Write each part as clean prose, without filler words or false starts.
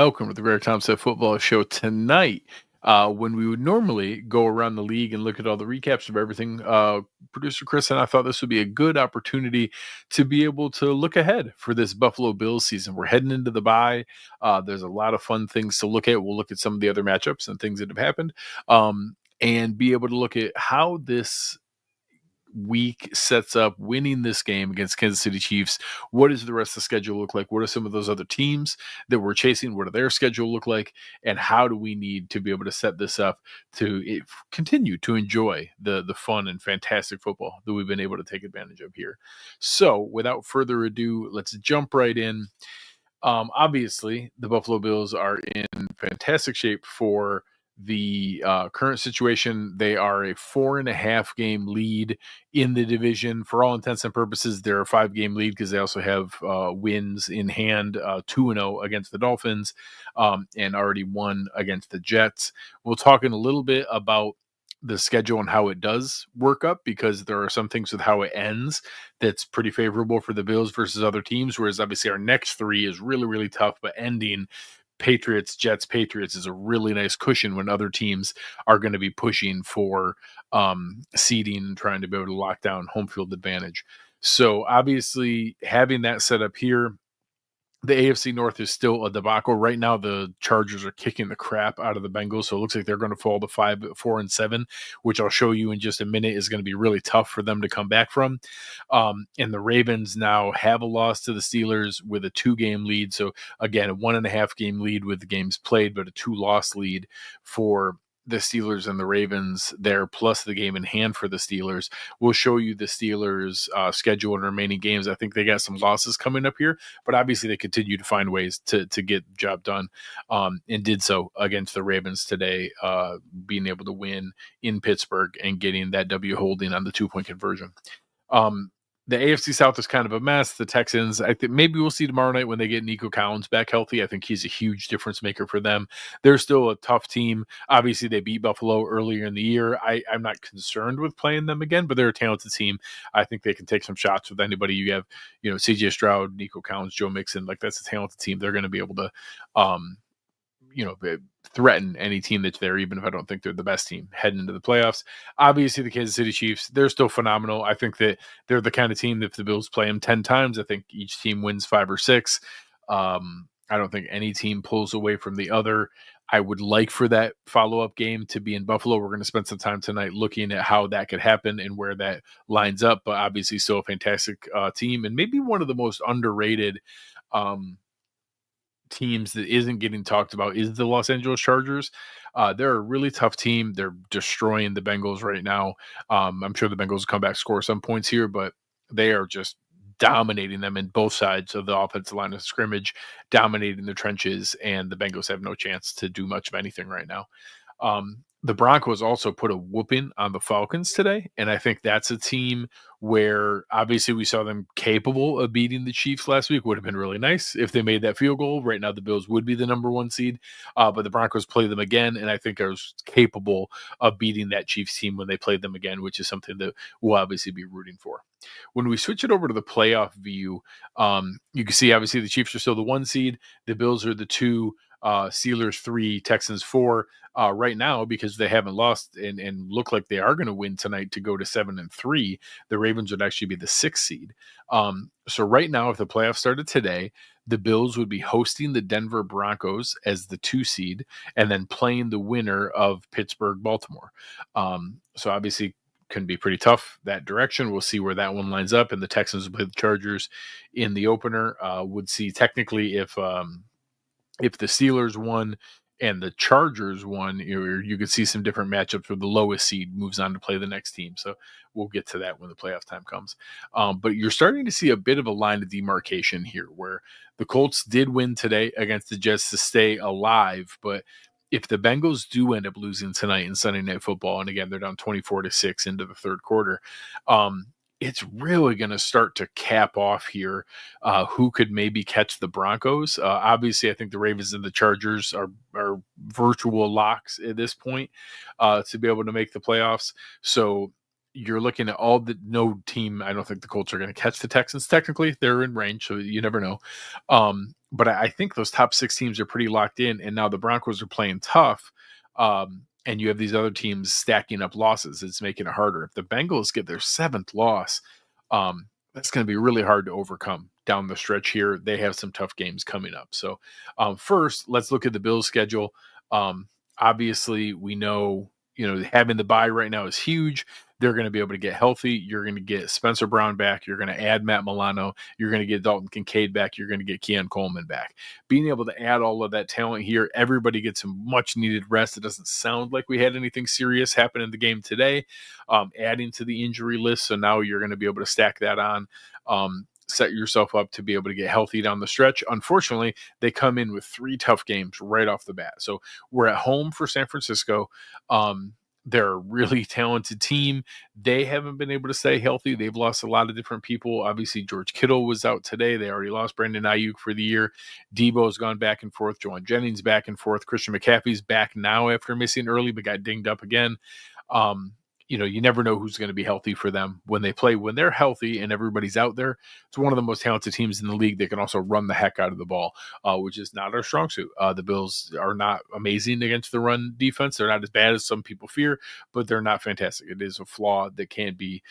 welcome to the Greg Tompsett Football Show tonight. When we would normally go around the league and look at all the recaps of everything, producer Chris and I thought this would be a good opportunity to be able to look ahead for this Buffalo Bills season. We're heading into the bye. There's a lot of fun things to look at. We'll look at some of the other matchups and things that have happened, and be able to look at how this week sets up winning this game against Kansas City Chiefs. What does the rest of the schedule look like? What are some of those other teams that we're chasing? What do their schedule look like? And how do we need to be able to set this up to continue to enjoy the fun and fantastic football that we've been able to take advantage of here? So without further ado, let's jump right in. Obviously, the Buffalo Bills are in fantastic shape for the current situation. They are a 4.5 game lead in the division. For all intents and purposes, they're a 5 game lead because they also have wins in hand, 2-0 against the Dolphins, and already won against the Jets. We'll talk in a little bit about the schedule and how it does work up, because there are some things with how it ends that's pretty favorable for the Bills versus other teams, whereas obviously our next 3 is really, really tough, but ending Patriots, Jets, Patriots is a really nice cushion when other teams are going to be pushing for seeding and trying to be able to lock down home field advantage. So obviously having that set up here, the AFC North is still a debacle. Right now, the Chargers are kicking the crap out of the Bengals, so it looks like they're going to fall to 4-7, which I'll show you in just a minute is going to be really tough for them to come back from. And the Ravens now have a loss to the Steelers with a 2-game lead. So again, a 1.5 game lead with the games played, but a 2-loss lead for the Steelers and the Ravens there, plus the game in hand for the Steelers. We'll show you the Steelers' schedule and remaining games. I think they got some losses coming up here, but obviously they continue to find ways to get the job done, and did so against the Ravens today, being able to win in Pittsburgh and getting that W holding on the 2-point conversion. The AFC South is kind of a mess. The Texans, I think maybe we'll see tomorrow night when they get Nico Collins back healthy. I think he's a huge difference maker for them. They're still a tough team. Obviously, they beat Buffalo earlier in the year. I'm not concerned with playing them again, but they're a talented team. I think they can take some shots with anybody. You have, CJ Stroud, Nico Collins, Joe Mixon. Like, that's a talented team. They're going to be able to, threaten any team that's there, even if I don't think they're the best team heading into the playoffs. Obviously, the Kansas City Chiefs, they're still phenomenal. I think that they're the kind of team that if the Bills play them 10 times, I think each team wins 5 or 6. I don't think any team pulls away from the other. I would like for that follow-up game to be in Buffalo. We're going to spend some time tonight looking at how that could happen and where that lines up, but obviously still a fantastic team, and maybe one of the most underrated teams that isn't getting talked about is the Los Angeles Chargers. They're a really tough team. They're destroying the Bengals right now. I'm sure the Bengals will come back, score some points here, but they are just dominating them in both sides of the offensive line of scrimmage, dominating the trenches, and the Bengals have no chance to do much of anything right now. The Broncos also put a whooping on the Falcons today, and I think that's a team where obviously we saw them capable of beating the Chiefs last week. Would have been really nice if they made that field goal. Right now, the Bills would be the number 1 seed, but the Broncos play them again, and I think are capable of beating that Chiefs team when they play them again, which is something that we'll obviously be rooting for. When we switch it over to the playoff view, you can see obviously the Chiefs are still the 1 seed. The Bills are the 2, Steelers 3, Texans 4 right now, because they haven't lost and look like they are going to win tonight to go to 7-3. The Ravens would actually be the 6th seed. So right now, if the playoffs started today, the Bills would be hosting the Denver Broncos as the 2 seed and then playing the winner of Pittsburgh, Baltimore. So obviously can be pretty tough that direction. We'll see where that one lines up. And the Texans will play the Chargers in the opener. Would see technically if the Steelers won and the Chargers won, you could see some different matchups where the lowest seed moves on to play the next team. So we'll get to that when the playoff time comes. But you're starting to see a bit of a line of demarcation here where the Colts did win today against the Jets to stay alive. But if the Bengals do end up losing tonight in Sunday Night Football, and again, they're down 24-6 into the third quarter, it's really going to start to cap off here who could maybe catch the Broncos. Obviously, I think the Ravens and the Chargers are virtual locks at this point to be able to make the playoffs. So you're looking at all the no team. I don't think the Colts are going to catch the Texans. Technically, they're in range, so you never know. But I think those top 6 teams are pretty locked in. And now the Broncos are playing tough. And you have these other teams stacking up losses. It's making it harder. If the Bengals get their 7th loss, that's going to be really hard to overcome down the stretch here. They have some tough games coming up. So first, let's look at the Bills' schedule. Obviously, we know, having the bye right now is huge. They're going to be able to get healthy. You're going to get Spencer Brown back. You're going to add Matt Milano. You're going to get Dalton Kincaid back. You're going to get Keon Coleman back. Being able to add all of that talent here, everybody gets some much needed rest. It doesn't sound like we had anything serious happen in the game today, adding to the injury list. So now you're going to be able to stack that on. Set yourself up to be able to get healthy down the stretch. Unfortunately, they come in with 3 tough games right off the bat. So we're at home for San Francisco. They're a really talented team. They haven't been able to stay healthy. They've lost a lot of different people. Obviously, George Kittle was out today. They already lost Brandon Ayuk for the year. Debo's gone back and forth. Juwan Jennings back and forth. Christian McCaffrey's back now after missing early, but got dinged up again. You never know who's going to be healthy for them when they play. When they're healthy and everybody's out there, it's one of the most talented teams in the league. They can also run the heck out of the ball, which is not our strong suit. The Bills are not amazing against the run defense. They're not as bad as some people fear, but they're not fantastic. It is a flaw that can be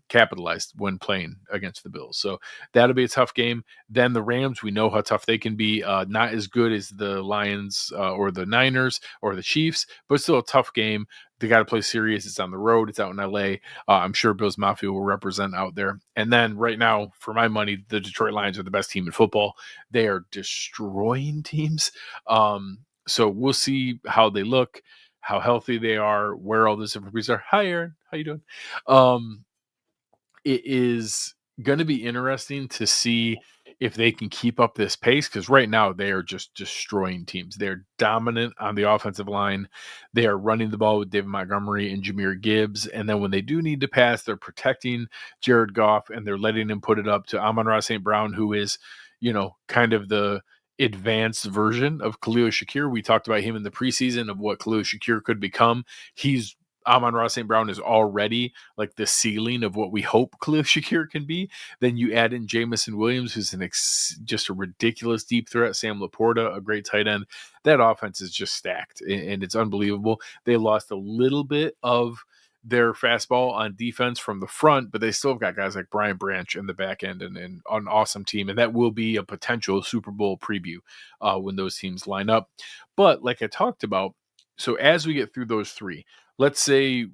capitalized when playing against the Bills. So that'll be a tough game. Then the Rams, we know how tough they can be. Not as good as the Lions or the Niners or the Chiefs, but still a tough game. They got to play serious. It's on the road. It's out in LA. I'm sure Bills Mafia will represent out there. And then right now, for my money, the Detroit Lions are the best team in football. They are destroying teams. So we'll see how they look, how healthy they are, where all those different pieces are. Hi, Aaron. How you doing? It is going to be interesting to see if they can keep up this pace, because right now they are just destroying teams. They're dominant on the offensive line. They are running the ball with David Montgomery and Jahmyr Gibbs. And then when they do need to pass, they're protecting Jared Goff and they're letting him put it up to Amon-Ra St. Brown, who is, kind of the advanced version of Khalil Shakir. We talked about him in the preseason of what Khalil Shakir could become. Amon-Ra St. Brown is already like the ceiling of what we hope Khalil Shakir can be. Then you add in Jamison Williams, who's just a ridiculous deep threat. Sam Laporta, a great tight end. That offense is just stacked, and it's unbelievable. They lost a little bit of their fastball on defense from the front, but they still have got guys like Brian Branch in the back end and an awesome team. And that will be a potential Super Bowl preview when those teams line up. But like I talked about, so as we get through those 3, let's say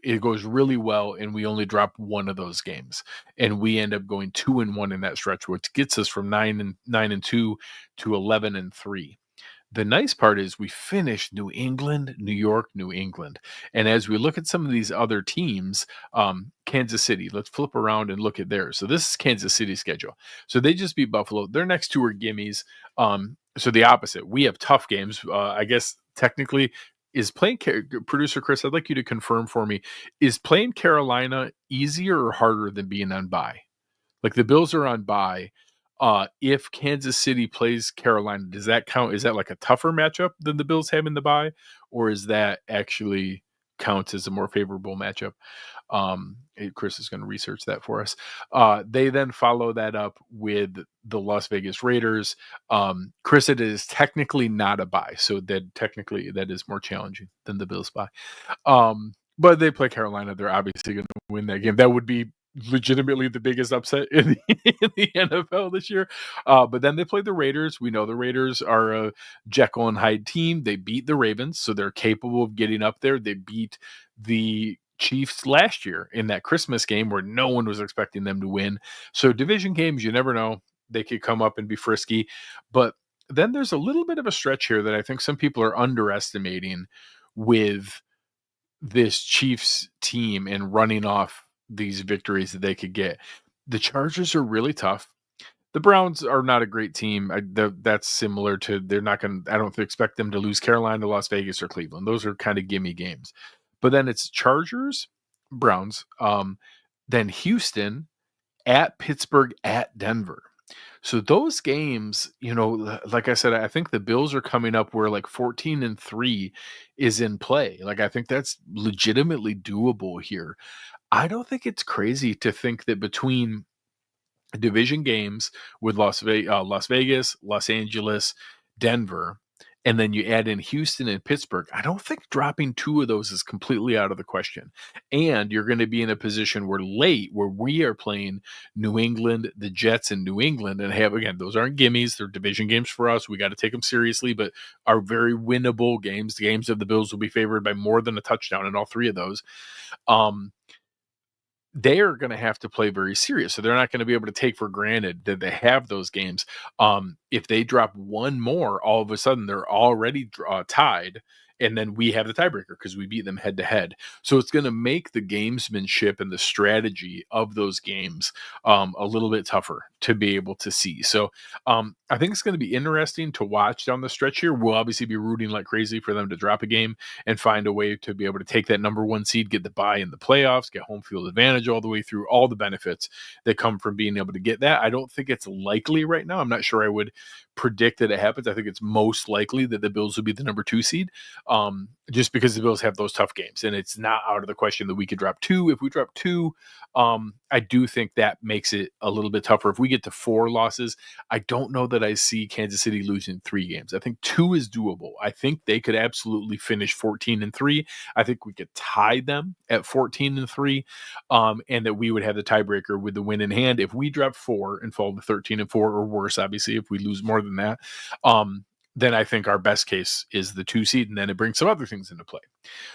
it goes really well and we only drop one of those games and we end up going 2-1 in that stretch, which gets us from 9-2 to 11-3. The nice part is we finished New England, New York, New England. And as we look at some of these other teams, Kansas City, let's flip around and look at theirs. So this is Kansas City's schedule. So they just beat Buffalo. Their next 2 are gimmies. So the opposite. We have tough games. I guess technically is playing producer Chris, I'd like you to confirm for me, is playing Carolina easier or harder than being on bye? Like the Bills are on bye. If Kansas City plays Carolina, does that count? Is that like a tougher matchup than the Bills have in the bye, or is that actually counts as a more favorable matchup? Chris is going to research that for us. They then follow that up with the Las Vegas Raiders. Chris, it is technically not a bye, so that is more challenging than the Bills bye. But they play Carolina. They're obviously going to win that game. That would be legitimately the biggest upset in the NFL this year. But then they play the Raiders. We know the Raiders are a Jekyll and Hyde team. They beat the Ravens, so they're capable of getting up there. They beat the Chiefs last year in that Christmas game where no one was expecting them to win. So division games, you never know. They could come up and be frisky. But then there's a little bit of a stretch here that I think some people are underestimating with this Chiefs team and running off these victories that they could get. The Chargers are really tough. The Browns are not a great team. That's similar to, I don't expect them to lose Carolina, Las Vegas, or Cleveland. Those are kind of gimme games. But then it's Chargers, Browns, then Houston, at Pittsburgh, at Denver. So those games, like I said, I think the Bills are coming up where like 14-3 is in play. Like I think that's legitimately doable here. I don't think it's crazy to think that between division games with Las Vegas, Los Angeles, Denver, and then you add in Houston and Pittsburgh. I don't think dropping two of those is completely out of the question. And you're going to be in a position where we are playing New England, the Jets in New England, and have, again, those aren't gimmies. They're division games for us. We got to take them seriously, but are very winnable games. The games of the Bills will be favored by more than a touchdown in all three of those. They're going to have to play very serious. So they're not going to be able to take for granted that they have those games. If they drop one more, all of a sudden they're already tied. And then we have the tiebreaker because we beat them head to head. So it's going to make the gamesmanship and the strategy of those games a little bit tougher to be able to see. So I think it's going to be interesting to watch down the stretch here. We'll obviously be rooting like crazy for them to drop a game and find a way to be able to take that number one seed, get the bye in the playoffs, get home field advantage all the way through, all the benefits that come from being able to get that. I don't think it's likely right now. I'm not sure I would predict that it happens. I think it's most likely that the Bills will be the number two seed, just because the Bills have those tough games. And it's not out of the question that we could drop two. If we drop two, I do think that makes it a little bit tougher. If we get to 4 losses, I don't know that I see Kansas City losing 3 games. I think 2 is doable. I think they could absolutely finish 14-3. I think we could tie them at 14-3, and that we would have the tiebreaker with the win in hand. If we drop 4 and fall to 13-4 or worse, obviously, if we lose more than that, then I think our best case is the 2 seed, and then it brings some other things into play.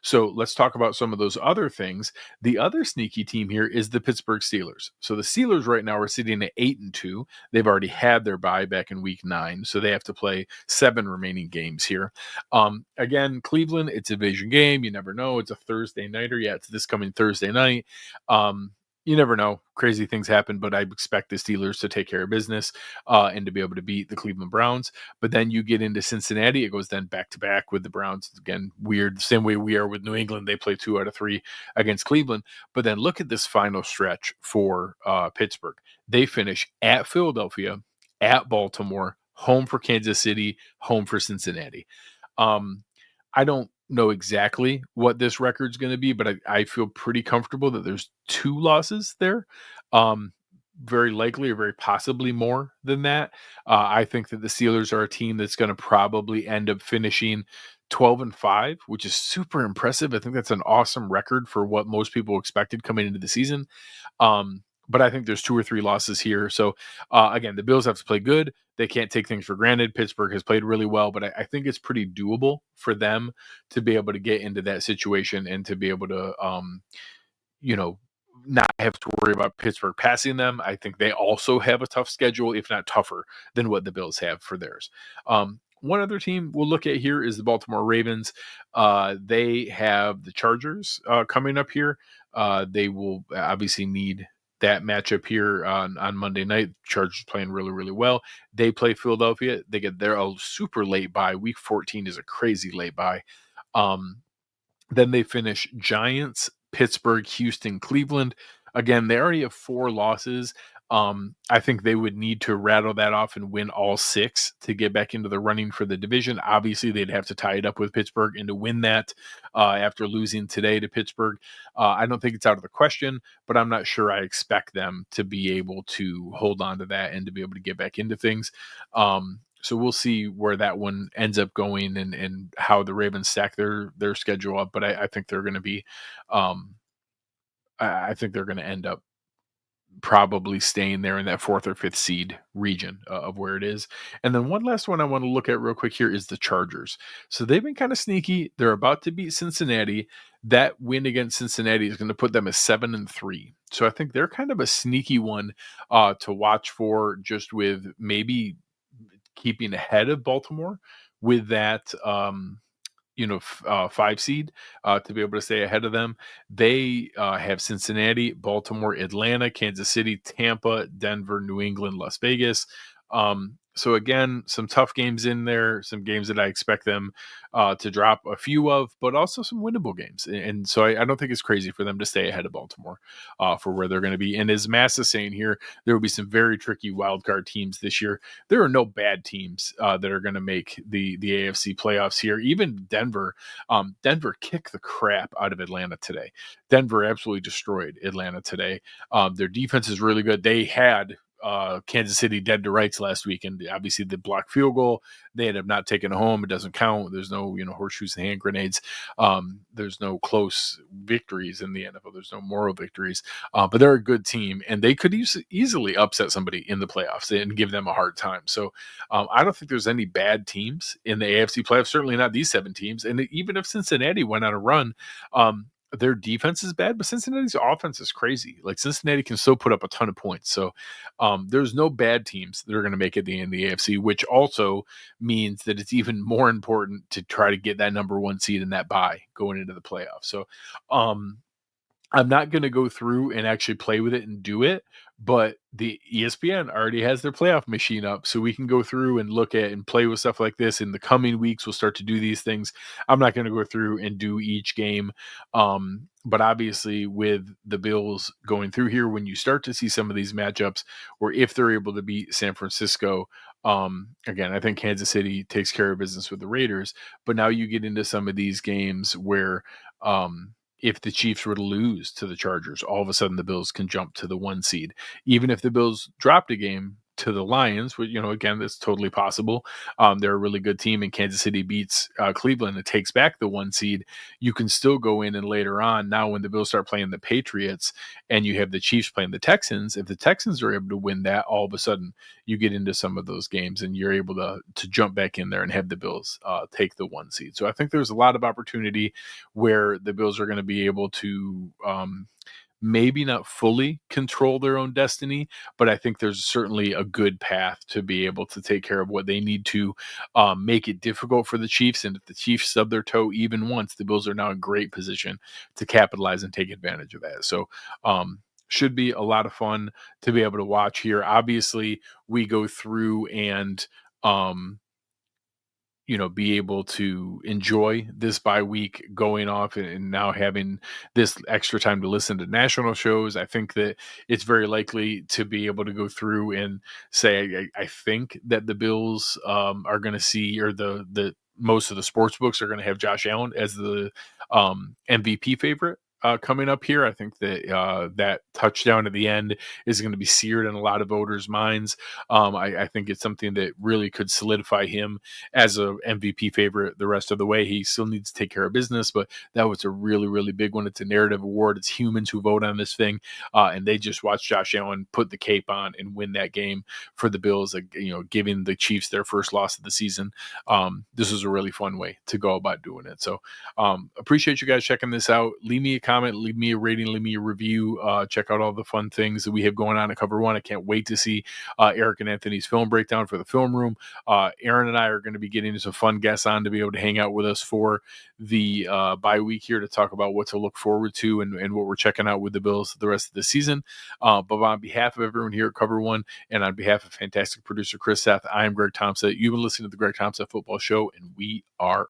So let's talk about some of those other things. The other sneaky team here is the Pittsburgh Steelers. So the Steelers right now are sitting at 8-2. They've already had their bye back in week 9, so they have to play 7 remaining games here. Again, Cleveland, it's a division game. You never know. It's a Thursday nighter. Yeah, it's this coming Thursday night. You never know. Crazy things happen, but I expect the Steelers to take care of business and to be able to beat the Cleveland Browns. But then you get into Cincinnati. It goes then back to back with the Browns. Again, weird. Same way we are with New England. They play 2 out of 3 against Cleveland. But then look at this final stretch for Pittsburgh. They finish at Philadelphia, at Baltimore, home for Kansas City, home for Cincinnati. I don't know exactly what this record's going to be, but I feel pretty comfortable that there's 2 losses there. Very likely or very possibly more than that. I think that the Steelers are a team that's going to probably end up finishing 12-5, which is super impressive. I think that's an awesome record for what most people expected coming into the season. But I think there's 2 or 3 losses here. So again, the Bills have to play good. They can't take things for granted. Pittsburgh has played really well, but I think it's pretty doable for them to be able to get into that situation and to be able to, not have to worry about Pittsburgh passing them. I think they also have a tough schedule, if not tougher than what the Bills have for theirs. One other team we'll look at here is the Baltimore Ravens. They have the Chargers coming up here. They will obviously need that matchup here on Monday night. Chargers playing really, really well. They play Philadelphia. They get their super late bye. Week 14 is a crazy late bye. Then they finish Giants, Pittsburgh, Houston, Cleveland. Again, they already have 4 losses. I think they would need to rattle that off and win all 6 to get back into the running for the division. Obviously, they'd have to tie it up with Pittsburgh and to win that after losing today to Pittsburgh. I don't think it's out of the question, but I'm not sure I expect them to be able to hold on to that and to be able to get back into things. So we'll see where that one ends up going and how the Ravens stack their schedule up. But I think they're going to be, I think they're going to end up probably staying there in that 4th or 5th seed region of where it is. And then one last one I want to look at real quick here is the Chargers. So they've been kind of sneaky. They're about to beat Cincinnati. That win against Cincinnati is going to put them at 7-3. So I think they're kind of a sneaky one to watch for, just with maybe keeping ahead of Baltimore with that 5 seed to be able to stay ahead of them. They have Cincinnati, Baltimore, Atlanta, Kansas City, Tampa, Denver, New England, Las Vegas. So again, some tough games in there, some games that I expect them to drop a few of, but also some winnable games. And so I don't think it's crazy for them to stay ahead of Baltimore for where they're going to be. And as Mass is saying here, there will be some very tricky wild card teams this year. There are no bad teams that are going to make the AFC playoffs here. Even Denver, Denver kicked the crap out of Atlanta today. Denver absolutely destroyed Atlanta today. Their defense is really good. They had Kansas City dead to rights last week, and obviously the blocked field goal, they end up not taking it home. It doesn't count. There's no horseshoes and hand grenades. There's no close victories in the NFL. There's no moral victories, but they're a good team, and they could easily upset somebody in the playoffs and give them a hard time. So I don't think there's any bad teams in the AFC playoffs. Certainly not these 7 teams. And even if Cincinnati went on a run, their defense is bad, but Cincinnati's offense is crazy. Like Cincinnati can still put up a ton of points. So there's no bad teams that are going to make it in the AFC, which also means that it's even more important to try to get that number 1 seed in that bye going into the playoffs. So I'm not going to go through and actually play with it and do it, but the ESPN already has their playoff machine up, so we can go through and look at and play with stuff like this. In the coming weeks, we'll start to do these things. I'm not going to go through and do each game, but obviously with the Bills going through here, when you start to see some of these matchups, or if they're able to beat San Francisco, again, I think Kansas City takes care of business with the Raiders, but now you get into some of these games where if the Chiefs were to lose to the Chargers, all of a sudden the Bills can jump to the 1 seed. Even if the Bills dropped a game to the Lions, which, again, that's totally possible. They're a really good team, and Kansas City beats Cleveland and takes back the 1 seed. You can still go in, and later on, now when the Bills start playing the Patriots and you have the Chiefs playing the Texans, if the Texans are able to win that, all of a sudden you get into some of those games and you're able to jump back in there and have the Bills take the 1 seed. So I think there's a lot of opportunity where the Bills are going to be able to maybe not fully control their own destiny, but I think there's certainly a good path to be able to take care of what they need to make it difficult for the Chiefs. And if the Chiefs stub their toe even once, the Bills are now in great position to capitalize and take advantage of that. So should be a lot of fun to be able to watch here. Obviously, we go through and be able to enjoy this bye week going off and now having this extra time to listen to national shows. I think that it's very likely to be able to go through and say, I think that the Bills are going to see, or the most of the sports books are going to have Josh Allen as the MVP favorite. Coming up here, I think that that touchdown at the end is going to be seared in a lot of voters' minds. I think it's something that really could solidify him as a MVP favorite the rest of the way. He still needs to take care of business, but that was a really, really big one. It's a narrative award. It's humans who vote on this thing, and they just watched Josh Allen put the cape on and win that game for the Bills, giving the Chiefs their first loss of the season. This was a really fun way to go about doing it. So appreciate you guys checking this out. Leave me a comment, leave me a rating, leave me a review. Check out all the fun things that we have going on at Cover One. I can't wait to see Eric and Anthony's film breakdown for the film room. Aaron and I are going to be getting some fun guests on to be able to hang out with us for the bye week here to talk about what to look forward to and what we're checking out with the Bills the rest of the season. But on behalf of everyone here at Cover One and on behalf of fantastic producer Chris Seth, I am Greg Tompsett. You've been listening to the Greg Tompsett Football Show, and we are